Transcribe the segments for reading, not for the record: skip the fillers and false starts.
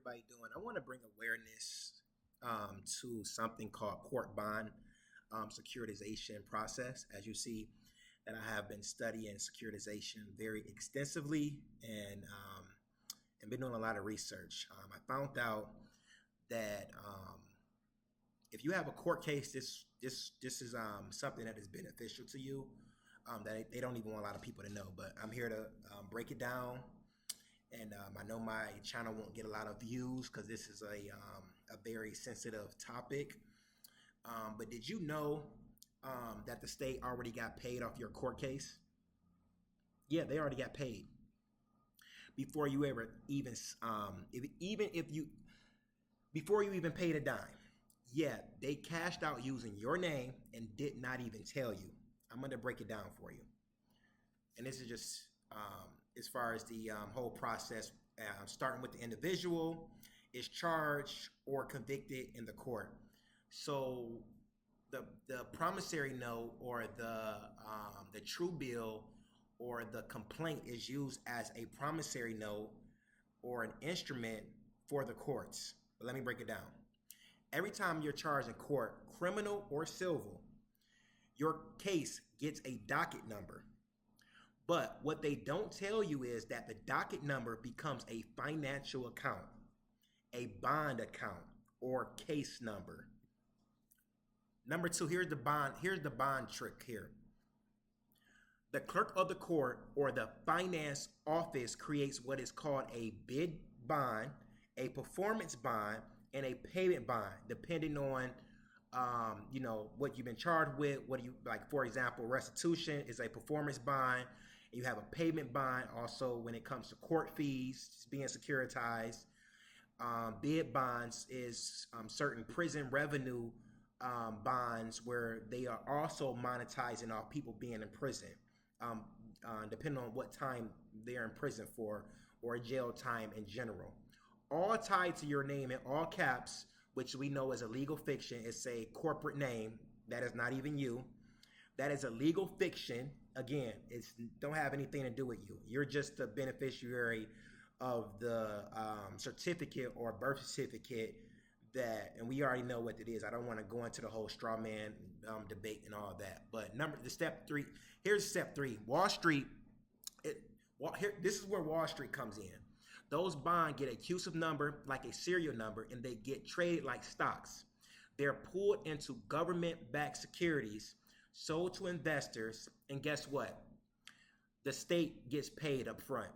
everybody doing? I want to bring awareness to something called court bond securitization process. As you see, that I have been studying securitization very extensively and been doing a lot of research. I found out that if you have a court case, this is something that is beneficial to you. That they don't even want a lot of people to know, but I'm here to break it down. And I know my channel won't get a lot of views because this is a very sensitive topic. But did you know that the state already got paid off your court case? Yeah, they already got paid before you ever even before you even paid a dime. Yeah, they cashed out using your name and did not even tell you. I'm going to break it down for you. And this is just as far as the whole process, starting with the individual is charged or convicted in the court. So the promissory note or the true bill or the complaint is used as a promissory note or an instrument for the courts. But let me break it down. Every time you're charged in court, criminal or civil, your case gets a docket number. But what they don't tell you is that the docket number becomes a financial account, a bond account, or case number. Number two, here's the bond trick here. The clerk of the court or the finance office creates what is called a bid bond, a performance bond, and a payment bond, depending on what you've been charged with. What do you like? For example, restitution is a performance bond. You have a payment bond also when it comes to court fees being securitized. Bid bonds is certain prison revenue bonds where they are also monetizing off people being in prison, depending on what time they're in prison for or jail time in general. All tied to your name in all caps, which we know is a legal fiction. It's a corporate name that is not even you. That is a legal fiction. Again, it's don't have anything to do with you. You're just the beneficiary of the certificate or birth certificate that, and we already know what it is. I don't want to go into the whole straw man debate and all that. But step three. Here's step three. Wall Street. This is where Wall Street comes in. Those bonds get a CUSIP number, like a serial number, and they get traded like stocks. They're pulled into government-backed securities, sold to investors, and guess what? The state gets paid up front.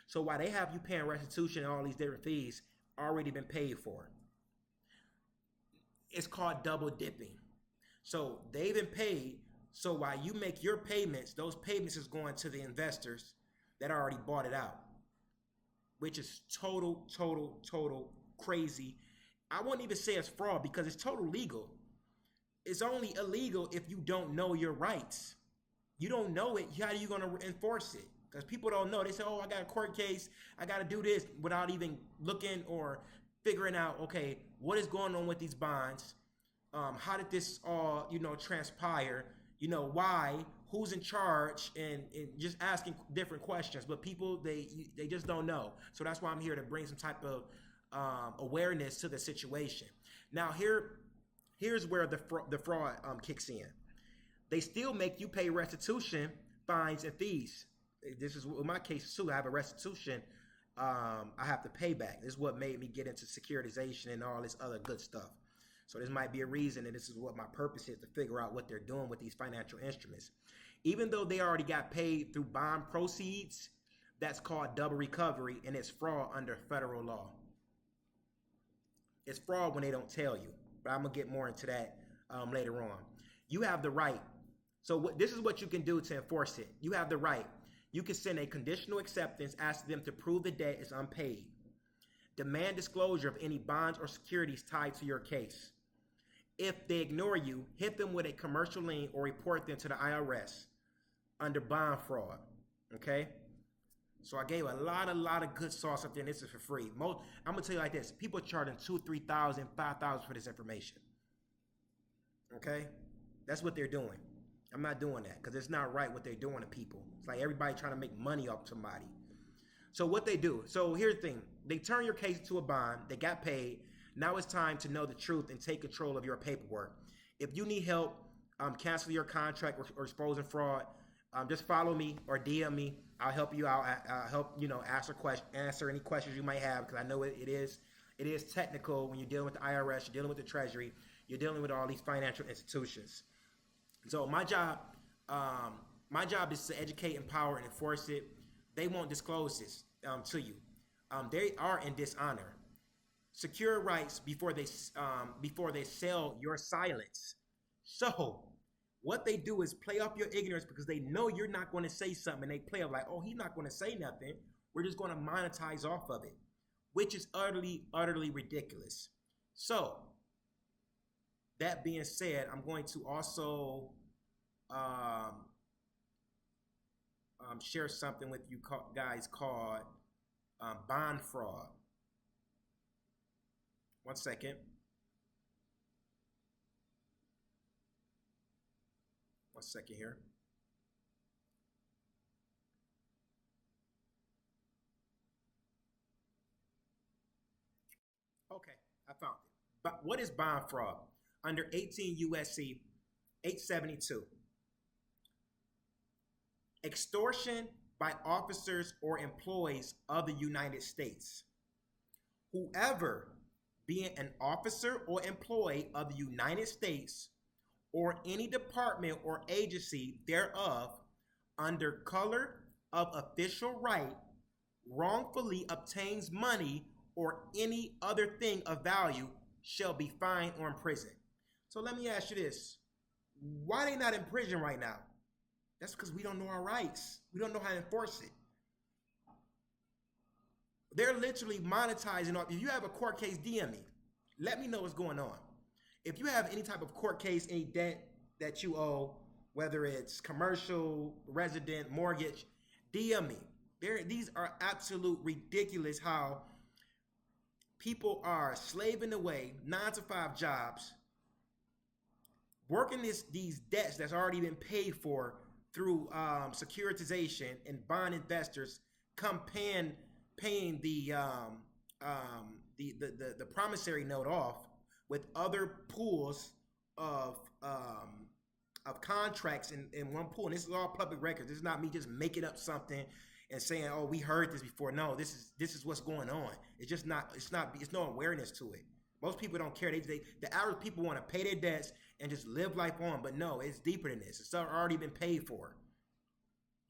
So while they have you paying restitution and all these different fees, already been paid for. It's called double dipping. So they've been paid. So while you make your payments, those payments is going to the investors that already bought it out, which is total crazy. I won't even say it's fraud because it's total legal. It's only illegal if you don't know your rights. You don't know it. How are you going to enforce it? Because people don't know. They say, oh, I got a court case. I got to do this without even looking or figuring out, okay, what is going on with these bonds? How did this all, transpire? Why? Who's in charge? And just asking different questions. But people, they just don't know. So that's why I'm here to bring some type of awareness to the situation. Now, here's where the fraud kicks in. They still make you pay restitution, fines, and fees. This is in my case too. I have a restitution I have to pay back. This is what made me get into securitization and all this other good stuff. So this might be a reason, and this is what my purpose is, to figure out what they're doing with these financial instruments. Even though they already got paid through bond proceeds, that's called double recovery, and it's fraud under federal law. It's fraud when they don't tell you, but I'm going to get more into that later on. You have the right. So this is what you can do to enforce it. You have the right. You can send a conditional acceptance, ask them to prove the debt is unpaid. Demand disclosure of any bonds or securities tied to your case. If they ignore you, hit them with a commercial lien or report them to the IRS under bond fraud. Okay? So I gave a lot of good sauce up there, and this is for free. I'm going to tell you like this. People are charging $2,000, $3,000, $5,000 for this information. Okay? That's what they're doing. I'm not doing that because it's not right what they're doing to people. It's like everybody trying to make money off somebody. So what they do, so here's the thing. They turn your case into a bond. They got paid. Now it's time to know the truth and take control of your paperwork. If you need help, cancel your contract or exposing fraud, just follow me or DM me. I'll help you out. I'll help answer any questions you might have, because I know it is technical when you're dealing with the IRS, you're dealing with the Treasury, you're dealing with all these financial institutions. So my job is to educate, empower, and enforce it. They won't disclose this to you. They are in dishonor. Secure rights before they sell your silence. So what they do is play up your ignorance, because they know you're not going to say something, and they play up like, oh, he's not going to say nothing. We're just going to monetize off of it, which is utterly ridiculous. So that being said, I'm going to also share something with you guys called bond fraud. One second. One second here. Okay, I found it. But what is bond fraud? Under 18 USC 872. Extortion by officers or employees of the United States. Whoever, being an officer or employee of the United States or any department or agency thereof, under color of official right, wrongfully obtains money or any other thing of value, shall be fined or imprisoned. So let me ask you this. Why are they not in prison right now? That's because we don't know our rights. We don't know how to enforce it. They're literally monetizing. If you have a court case, DM me. Let me know what's going on. If you have any type of court case, any debt that you owe, whether it's commercial, resident, mortgage, DM me. These are absolute ridiculous how people are slaving away 9 to 5 jobs, working these debts that's already been paid for through securitization, and bond investors come paying the promissory note off with other pools of contracts in one pool. And this is all public records. This is not me just making up something and saying, "Oh, we heard this before." No, this is what's going on. It's no awareness to it. Most people don't care. The average people want to pay their debts and just live life on. But no, it's deeper than this. It's already been paid for.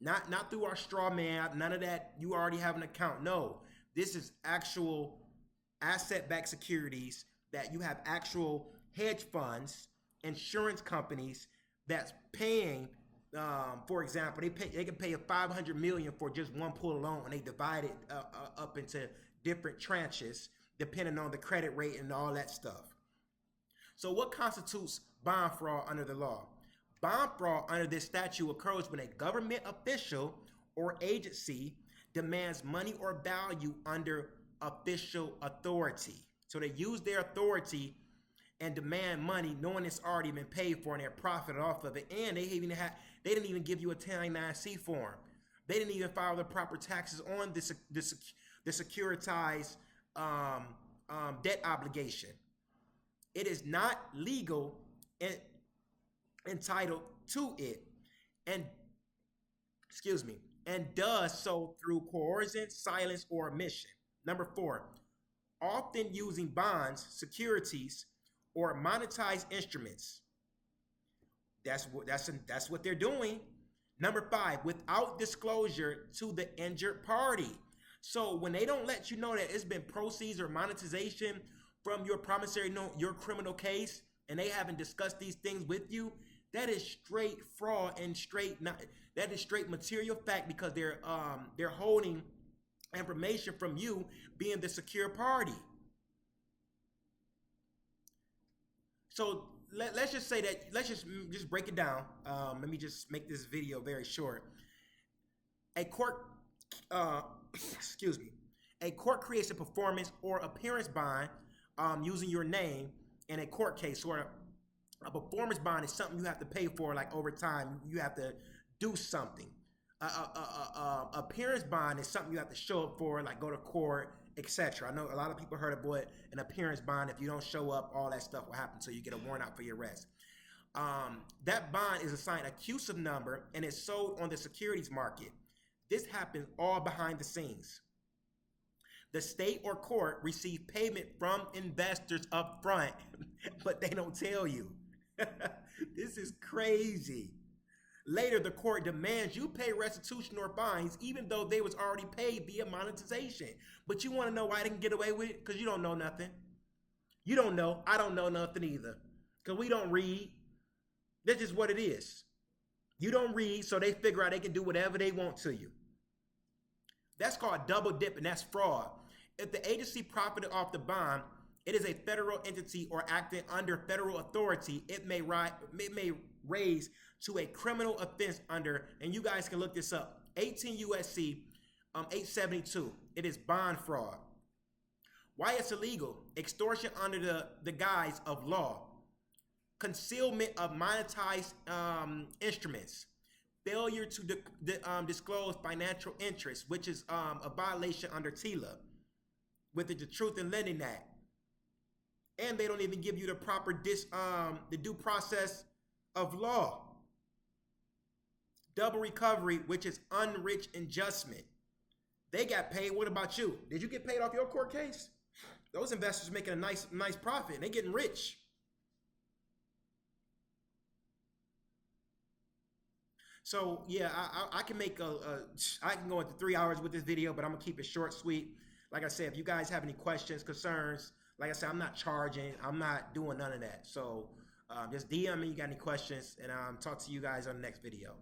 Not through our straw man. None of that. You already have an account. No, this is actual asset-backed securities that you have actual hedge funds, insurance companies that's paying. For example, they can pay a $500 million for just one pool alone, and they divide it up into different tranches depending on the credit rate and all that stuff. So what constitutes bond fraud under the law? Bond fraud under this statute occurs when a government official or agency demands money or value under official authority. So they use their authority and demand money knowing it's already been paid for and they're profiting off of it. And they didn't even give you a 1099-C form. They didn't even file the proper taxes on the securitized debt obligation. It is not legal and entitled to it, and does so through coercion, silence, or omission. Number 4, often using bonds, securities, or monetized instruments. That's what they're doing. Number 5, without disclosure to the injured party. So when they don't let you know that it's been proceeds or monetization from your promissory note, your criminal case, and they haven't discussed these things with you, that is straight fraud and that is straight material fact, because they're holding information from you being the secure party. So let's just say that, let's just break it down. Let me just make this video very short. A court creates a performance or appearance bond using your name in a court case. Or a performance bond is something you have to pay for, like over time. You have to do something. Appearance bond is something you have to show up for, like go to court, etc. I know a lot of people heard of what an appearance bond. If you don't show up, all that stuff will happen. So you get a warrant out for your arrest. That bond is assigned a CUSIP number and is sold on the securities market. This happens all behind the scenes. The state or court receive payment from investors up front, but they don't tell you. This is crazy. Later, the court demands you pay restitution or fines, even though they was already paid via monetization. But you want to know why they can get away with it? Because you don't know nothing. You don't know. I don't know nothing either. Because we don't read. This is what it is. You don't read, so they figure out they can do whatever they want to you. That's called double dip, and that's fraud. If the agency profited off the bond, it is a federal entity or acting under federal authority. It may raise to a criminal offense under, and you guys can look this up, 18 USC 872. It is bond fraud. Why it's illegal? Extortion under the guise of law. Concealment of monetized instruments. Failure to disclose financial interests, which is a violation under TILA with the Truth in Lending Act. And they don't even give you the proper the due process of law. Double recovery, which is unrich adjustment. They got paid. What about you? Did you get paid off your court case? Those investors making a nice profit. They getting rich. So yeah, I can make I can go into 3 hours with this video, but I'm gonna keep it short, sweet. Like I said, if you guys have any questions, concerns, like I said, I'm not charging. I'm not doing none of that. So just DM me, you got any questions, and talk to you guys on the next video.